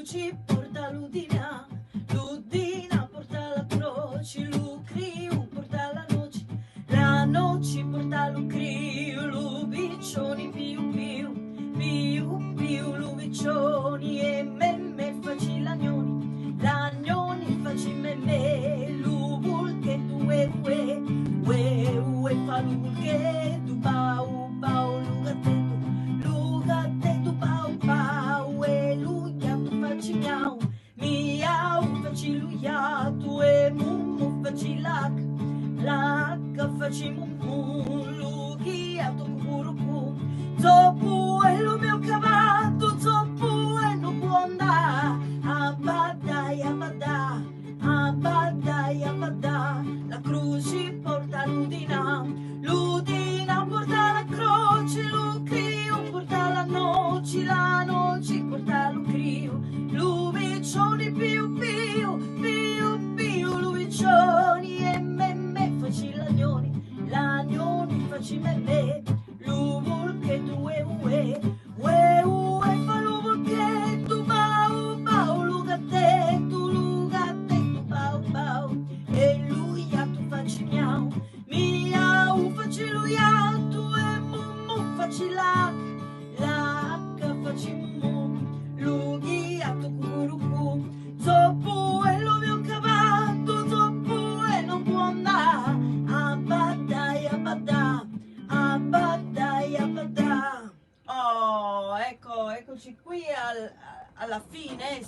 cruci porta l'udina, l'udina porta la croce, l'ucriu porta la noce porta l'ucriu, l'ubiccioni piu piu, piu piu l'ubiccioni e me faci l'agnoni faci me, l'ubul che tu ue fa l'ubul che tu bau bau lugattetu bau bau e luiatu faci miau faci luiatu e mumu faci lac faci mumu lugiatu cucurucu zoppu e lo mio cavallo zoppu e non può andare abbadai abbadà la croce porta l'udina porta la croce l'ucriu porta la noce porta l'ucriu l'ubiccioni piu piu piu piu l'ubiccioni e me faci l'agnoni faci me l'uvul che tu ue fa l'uvul che tu bau bau lugattetu bau bau e luiatu faci miau faci luiatu e mumu faci lac faci mumu lugiatu cucurucu zoppu e lo mio cavallo zoppu e non può andare abbadai abbadà. Oh, eccoci qui alla fine.